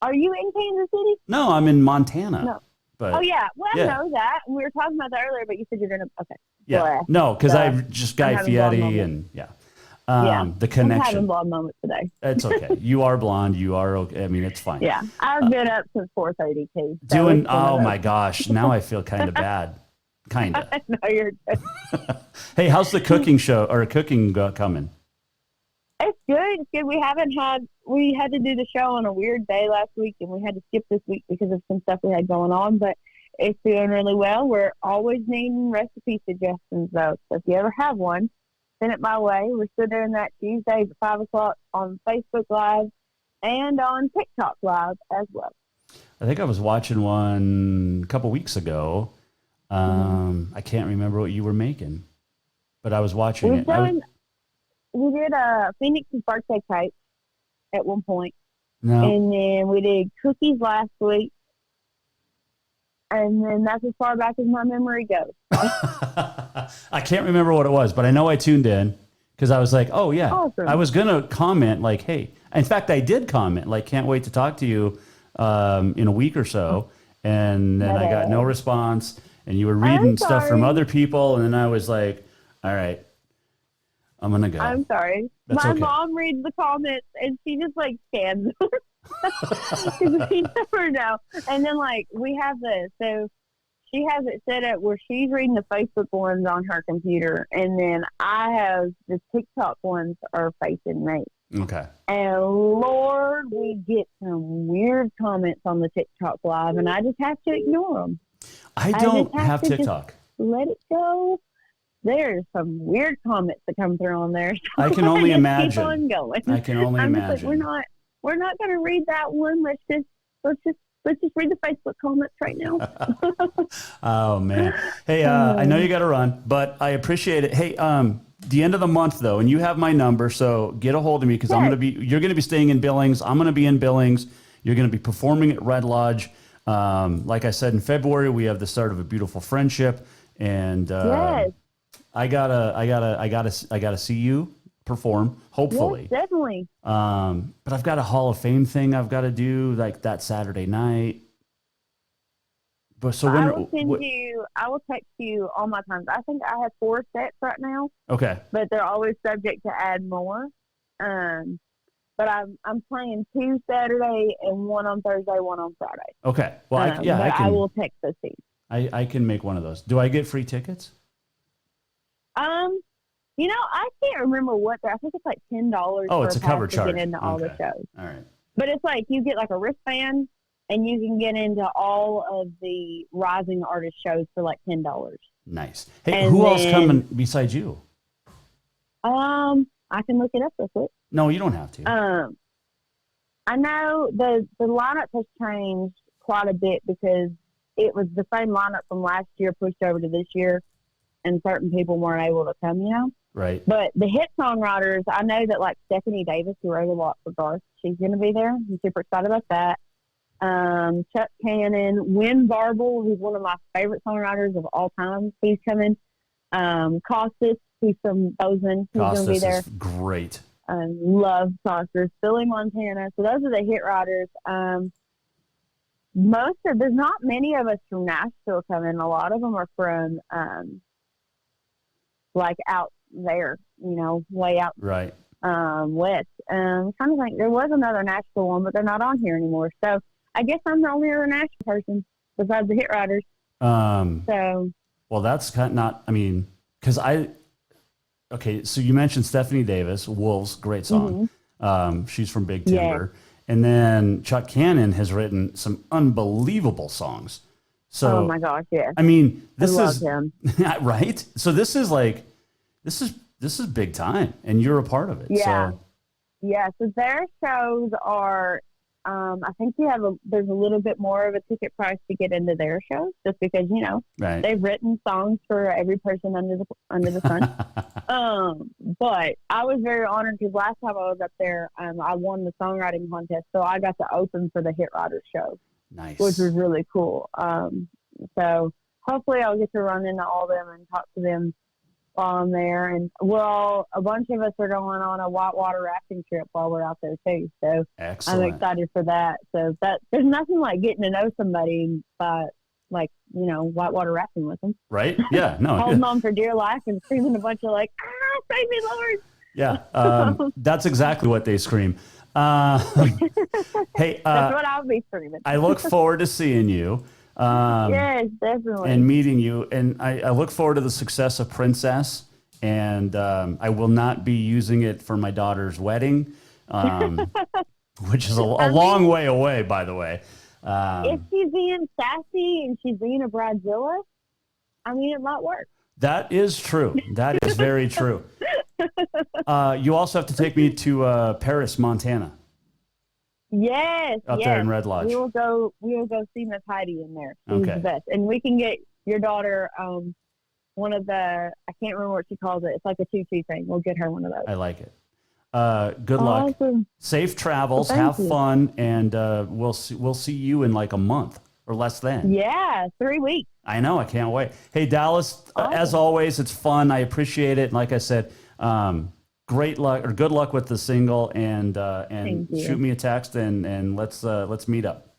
Are you in Kansas City? No, I'm in Montana. No. But, oh, yeah. Well, I know that. We were talking about that earlier, but you said you're going to. Okay. Yeah. No, because I just Guy Fieri and the connection. I'm having blonde moments today. It's okay. You are blonde. You are okay. I mean, it's fine. Yeah. I've been up since 4:30 too. So oh my gosh. Now I feel kind of bad. Kind of. No, you're good. Hey, how's the cooking show or cooking coming? It's good. It's good. We had to do the show on a weird day last week, and we had to skip this week because of some stuff we had going on, but it's doing really well. We're always needing recipe suggestions, though. So if you ever have one, send it my way. We're still doing that Tuesdays at 5 o'clock on Facebook Live and on TikTok Live as well. I think I was watching one a couple weeks ago. I can't remember what you were making, but I was watching it. We did Phoenix's birthday cake at one point. No. And then we did cookies last week. And then that's as far back as my memory goes. I can't remember what it was, but I know I tuned in because I was like, oh, yeah. Awesome. I was going to comment like, hey. In fact, I did comment, like, can't wait to talk to you in a week or so. And then I got no response. And you were reading stuff from other people. And then I was like, all right. I'm going to go. I'm sorry. That's my mom reads the comments and she just like scans them. We never know. And then like we have this. So she has it set up where she's reading the Facebook ones on her computer. And then I have the TikTok ones are facing me. Okay. And Lord, we get some weird comments on the TikTok live and I just have to ignore them. I don't have TikTok. Let it go. There's some weird comments that come through on there. So I can only imagine. Keep on going. I can only imagine. Like, we're not going to read that one. Let's just read the Facebook comments right now. Oh man. Hey, I know you got to run, but I appreciate it. Hey, the end of the month though, and you have my number, so get a hold of me because you're going to be staying in Billings. I'm going to be in Billings. You're going to be performing at Red Lodge. Like I said, in February we have the start of a beautiful friendship, and yes. I gotta see you perform. Hopefully, yes, definitely. But I've got a Hall of Fame thing I've got to do like that Saturday night. But so I will text you all my times. I think I have 4 sets right now. Okay, but they're always subject to add more. But I'm playing 2 Saturday and 1 on Thursday, 1 on Friday. Okay, well, I will text those to you. I can make one of those. Do I get free tickets? I can't remember what I think it's like $10. Oh, it's a cover charge. To get into all the shows. All right. But it's like you get like a wristband and you can get into all of the rising artist shows for like $10. Nice. Hey, who else coming besides you? I can look it up real quick. No, you don't have to. I know the lineup has changed quite a bit because it was the same lineup from last year pushed over to this year. And certain people weren't able to come, Right. But the hit songwriters, I know that like Stephanie Davis, who wrote a lot for Garth, she's going to be there. I'm super excited about that. Chuck Cannon, Win Barble, who's one of my favorite songwriters of all time. He's coming. Costas, who's from Bozeman. He's going to be there. Costas is great. Love Costas. Billy Montana. So those are the hit riders. There's not many of us from Nashville coming. A lot of them are from like out there, way out right west. I'm trying to think. There was another Nashville one, but they're not on here anymore. So I guess I'm the only other Nashville person besides the hit riders. Well, that's kind of not. I mean, because okay. So you mentioned Stephanie Davis, Wolves, great song. Mm-hmm. She's from Big Timber, and then Chuck Cannon has written some unbelievable songs. So, oh my gosh, yeah. I mean, I love him. Right. So this is big time, and you're a part of it. Yeah. So. Yeah. So their shows are. I think there's a little bit more of a ticket price to get into their shows, just because right. They've written songs for every person under the sun. But I was very honored because last time I was up there, I won the songwriting contest, so I got to open for the Hit Riders show. Nice, which was really cool. So hopefully I'll get to run into all of them and talk to them while I'm there. And a bunch of us are going on a whitewater rafting trip while we're out there too. So excellent. I'm excited for that. So there's nothing like getting to know somebody by whitewater rafting with them. Right? Yeah. No. Holding on for dear life and screaming a bunch of save me, Lord. Yeah. That's exactly what they scream. Hey, that's what I'll be screaming. I look forward to seeing you. Yes, definitely. And meeting you. And I look forward to the success of Princess. And I will not be using it for my daughter's wedding, which is a long way away, by the way. If she's being sassy and she's being a bridezilla, it might work. That is true. That is very true. You also have to take me to Paris, Montana. Yes, up there in Red Lodge. We will go see Miss Heidi in there. She's okay. the best, and we can get your daughter one of the, I can't remember what she calls it. It's like a tutu thing. We'll get her one of those. I like it. Good luck. Awesome. Safe travels. Well, have you. fun, and we'll see you in like a month or less than. Yeah, 3 weeks. I know. I can't wait. Hey, Dallas. Awesome. As always, it's fun. I appreciate it. And like I said, great luck or good luck with the single, and shoot me a text and let's meet up.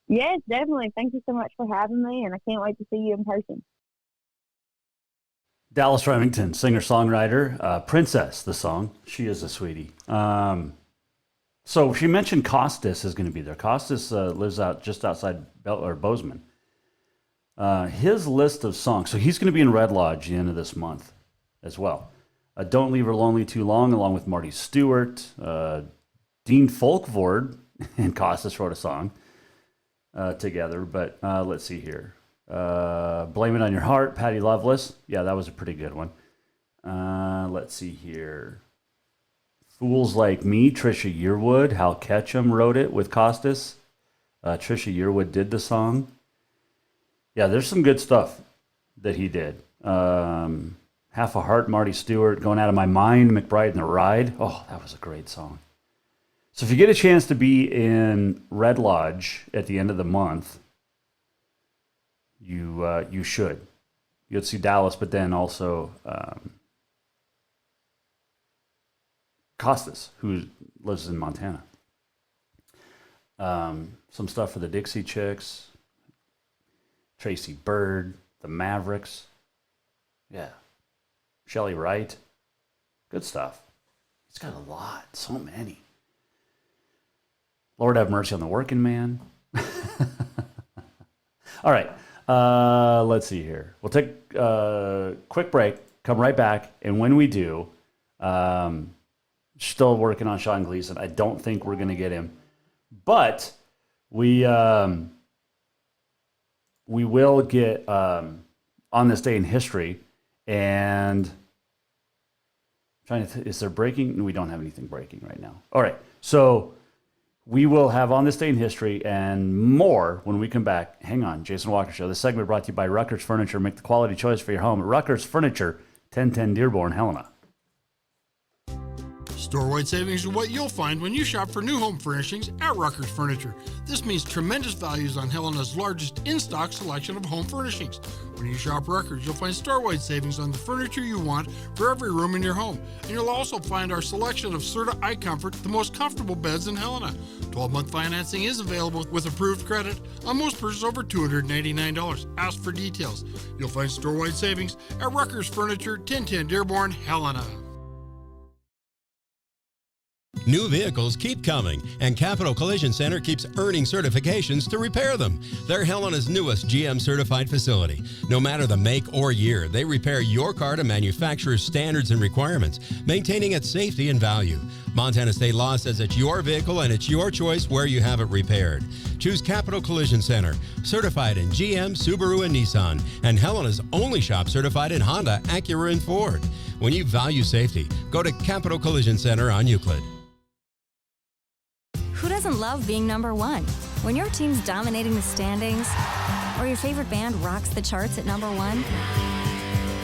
Yes, definitely. Thank you so much for having me, and I can't wait to see you in person. Dallas Remington, singer-songwriter, Princess, the song. She is a sweetie. So she mentioned Costas is going to be there. Costas lives out just outside Bozeman. His list of songs. So he's going to be in Red Lodge the end of this month as well. Don't Leave Her Lonely Too Long, along with Marty Stewart. Dean Folkvord and Costas wrote a song together. But let's see here. Blame It On Your Heart, Patty Loveless. Yeah, that was a pretty good one. Let's see here. Fools Like Me, Trisha Yearwood. Hal Ketchum wrote it with Costas. Trisha Yearwood did the song. Yeah, there's some good stuff that he did. Half a Heart, Marty Stewart. Going Out of My Mind, McBride and the Ride. Oh, that was a great song. So if you get a chance to be in Red Lodge at the end of the month, you should. You'll see Dallas, but then also Costas, who lives in Montana. Some stuff for the Dixie Chicks, Tracy Bird, the Mavericks. Yeah. Shelley Wright. Good stuff. He's got a lot. So many. Lord have mercy on the working man. All right. Let's see here. We'll take a quick break, come right back, and when we do, still working on Sean Gleason. I don't think we're going to get him, but we will get On This Day in History. And is there breaking? We don't have anything breaking right now. All right, so we will have On This Day in History and more when we come back. Hang on, Jason Walker Show. This segment brought to you by Rucker's Furniture. Make the quality choice for your home at Rucker's Furniture, 1010 Dearborn, Helena. Store-wide savings are what you'll find when you shop for new home furnishings at Rucker's Furniture. This means tremendous values on Helena's largest in-stock selection of home furnishings. When you shop Rucker's, you'll find store-wide savings on the furniture you want for every room in your home. And you'll also find our selection of Serta iComfort, the most comfortable beds in Helena. 12-month financing is available with approved credit on most purchases over $289. Ask for details. You'll find store-wide savings at Rucker's Furniture, 1010 Dearborn, Helena. New vehicles keep coming, and Capital Collision Center keeps earning certifications to repair them. They're Helena's newest GM-certified facility. No matter the make or year, they repair your car to manufacturer's standards and requirements, maintaining its safety and value. Montana state law says it's your vehicle and it's your choice where you have it repaired. Choose Capital Collision Center, certified in GM, Subaru, and Nissan, and Helena's only shop certified in Honda, Acura, and Ford. When you value safety, go to Capital Collision Center on Euclid. Who doesn't love being number one? When your team's dominating the standings, or your favorite band rocks the charts at number one,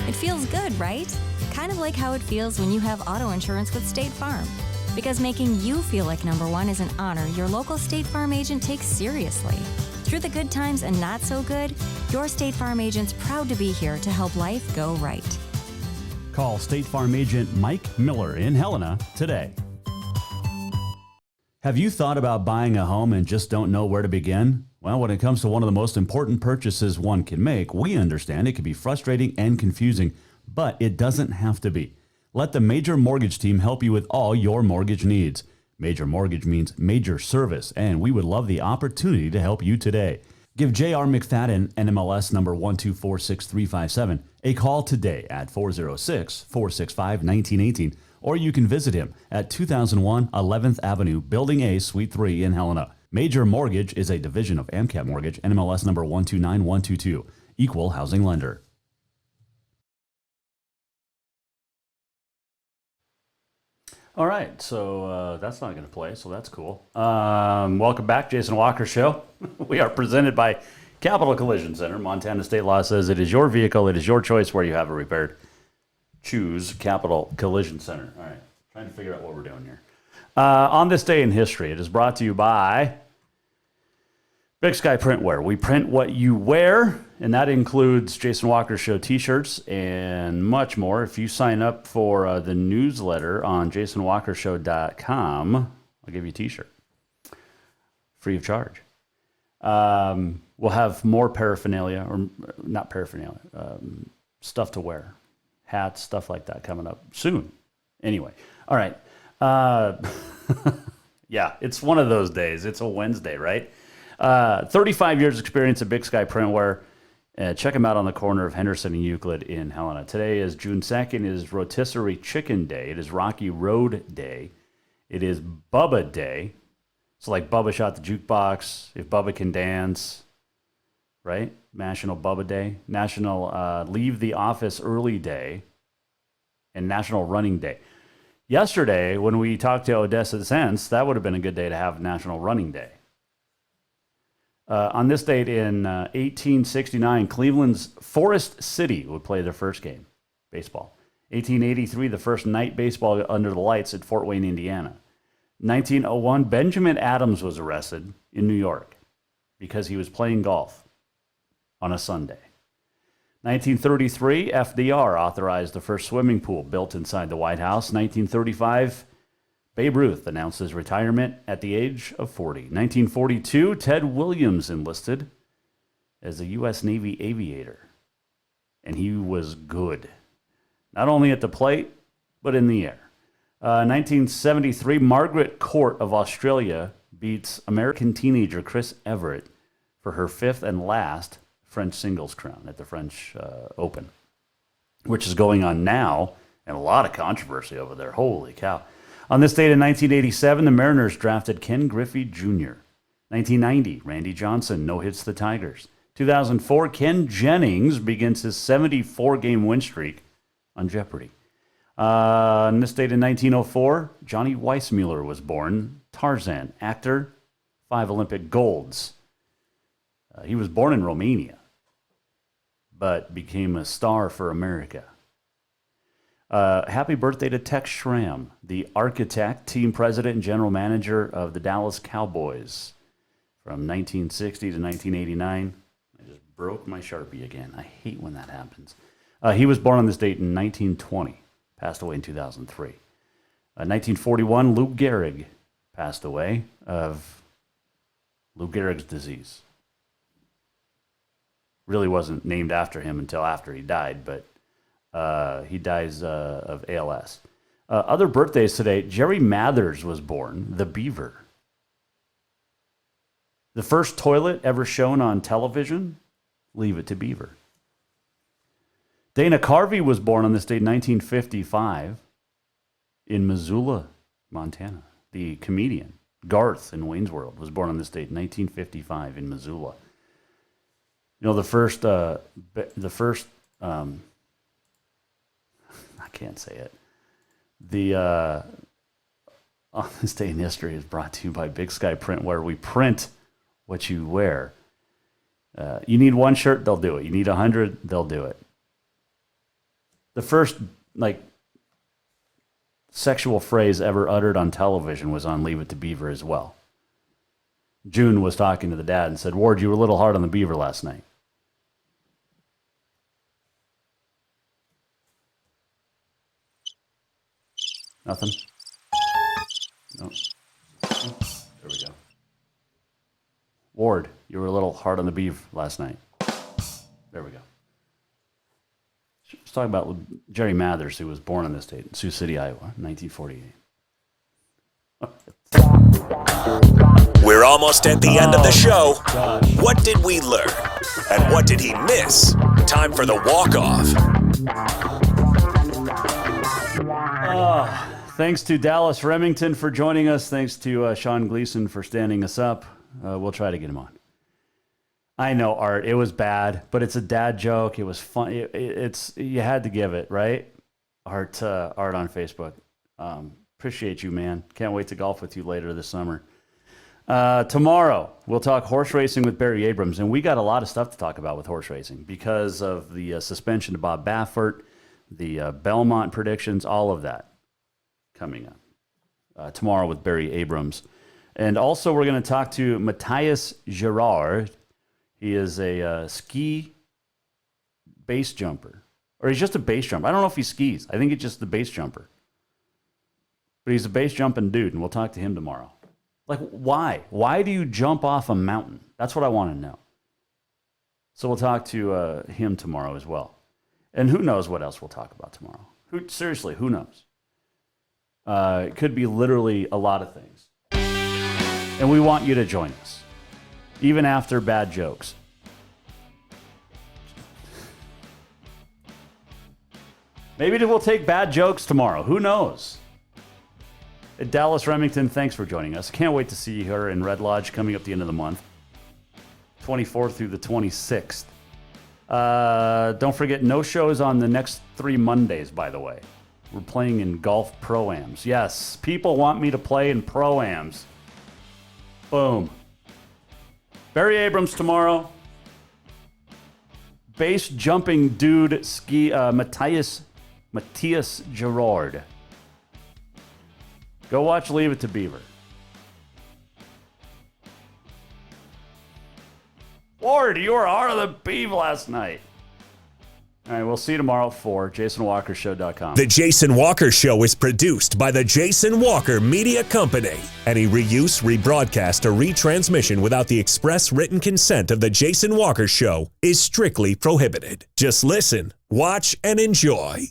it feels good, right? Kind of like how it feels when you have auto insurance with State Farm. Because making you feel like number one is an honor your local State Farm agent takes seriously. Through the good times and not so good, your State Farm agent's proud to be here to help life go right. Call State Farm agent Mike Miller in Helena today. Have you thought about buying a home and just don't know where to begin? Well, when it comes to one of the most important purchases one can make, we understand it can be frustrating and confusing, but it doesn't have to be. Let the Major Mortgage team help you with all your mortgage needs. Major Mortgage means major service, and we would love the opportunity to help you today. Give J.R. McFadden, NMLS number 1246357, a call today at 406-465-1918, or you can visit him at 2001 11th Avenue, Building A, Suite 3 in Helena. Major Mortgage is a division of AMCAP Mortgage, NMLS number 129122, equal housing lender. All right, so that's not going to play, so that's cool. Welcome back, Jason Walker Show. We are presented by Capital Collision Center. Montana state law says it is your vehicle, it is your choice where you have it repaired. Choose Capital Collision Center. All right, trying to figure out what we're doing here. On this day in history, it is brought to you by Big Sky Printwear. We print what you wear, and that includes Jason Walker Show t-shirts and much more. If you sign up for the newsletter on jasonwalkershow.com, I'll give you a t-shirt free of charge. We'll have more paraphernalia, or not paraphernalia, stuff to wear. Hats, stuff like that coming up soon. Anyway, all right. Yeah, it's one of those days. It's a Wednesday, right? 35 years experience at Big Sky Printwear. Check them out on the corner of Henderson and Euclid in Helena. Today is June 2nd. It is Rotisserie Chicken Day. It is Rocky Road Day. It is Bubba Day. So like Bubba Shot the Jukebox, If Bubba Can Dance, right? National Bubba Day, National Leave the Office Early Day, and National Running Day. Yesterday, when we talked to Odessa Sense, that would have been a good day to have National Running Day. On this date in 1869, Cleveland's Forest City would play their first game, baseball. 1883, the first night baseball under the lights at Fort Wayne, Indiana. 1901, Benjamin Adams was arrested in New York because he was playing golf on a Sunday. 1933, FDR authorized the first swimming pool built inside the White House. 1935, Babe Ruth announced his retirement at the age of 40. 1942, Ted Williams enlisted as a U.S. Navy aviator. And he was good. Not only at the plate, but in the air. 1973, Margaret Court of Australia beats American teenager Chris Everett for her fifth and last French singles crown at the French Open, which is going on now, and a lot of controversy over there. Holy cow. On this date in 1987, the Mariners drafted Ken Griffey Jr. 1990, Randy Johnson no-hits the Tigers. 2004, Ken Jennings begins his 74-game win streak on Jeopardy. On this date in 1904, Johnny Weissmuller was born. Tarzan, actor, 5 Olympic golds. He was born in Romania, but became a star for America. Happy birthday to Tex Schramm, the architect, team president, and general manager of the Dallas Cowboys from 1960 to 1989. I just broke my Sharpie again. I hate when that happens. He was born on this date in 1920, passed away in 2003. 1941, Lou Gehrig passed away of Lou Gehrig's disease. Really wasn't named after him until after he died, but he dies of ALS. Other birthdays today, Jerry Mathers was born, the Beaver. The first toilet ever shown on television, Leave It to Beaver. Dana Carvey was born on this date, 1955, in Missoula, Montana. The comedian, Garth in Wayne's World, was born on this date, 1955, in Missoula. You know, the first, I can't say it. The On This Day in History is brought to you by Big Sky Print, where we print what you wear. You need one shirt, they'll do it. You need 100, they'll do it. The first, sexual phrase ever uttered on television was on Leave It to Beaver as well. June was talking to the dad and said, "Ward, you were a little hard on the Beaver last night." Nothing? No. There we go. Ward, you were a little hard on the Beaver last night. There we go. Let's talk about Jerry Mathers, who was born on this date in Sioux City, Iowa, 1948. We're almost at the end of the show. What did we learn? And what did he miss? Time for the walk-off. Thanks to Dallas Remington for joining us. Thanks to Sean Gleason for standing us up. We'll try to get him on. I know, Art. It was bad, but it's a dad joke. It was fun. You had to give it, right? Art on Facebook. Appreciate you, man. Can't wait to golf with you later this summer. Tomorrow, we'll talk horse racing with Barry Abrams, and we got a lot of stuff to talk about with horse racing because of the suspension to Bob Baffert, the Belmont predictions, all of that coming up tomorrow with Barry Abrams. And also, we're going to talk to Matthias Girard. He is a ski base jumper. Or he's just a base jumper. I don't know if he skis. I think it's just the base jumper. But he's a base jumping dude, and we'll talk to him tomorrow. Why? Why do you jump off a mountain? That's what I want to know. So we'll talk to him tomorrow as well. And who knows what else we'll talk about tomorrow. Seriously, who knows? It could be literally a lot of things. And we want you to join us, even after bad jokes. Maybe we'll take bad jokes tomorrow. Who knows? Dallas Remington, thanks for joining us. Can't wait to see you here in Red Lodge coming up the end of the month, 24th through the 26th. Don't forget, no shows on the next 3 Mondays, by the way. We're playing in golf pro-ams. Yes, people want me to play in pro-ams. Boom. Barry Abrams tomorrow. Base jumping dude Matthias Girard. Go watch Leave It to Beaver. Ward, you were hard on the Beaver last night. All right, we'll see you tomorrow at 4. JasonWalkerShow.com. The Jason Walker Show is produced by the Jason Walker Media Company. Any reuse, rebroadcast, or retransmission without the express written consent of the Jason Walker Show is strictly prohibited. Just listen, watch, and enjoy.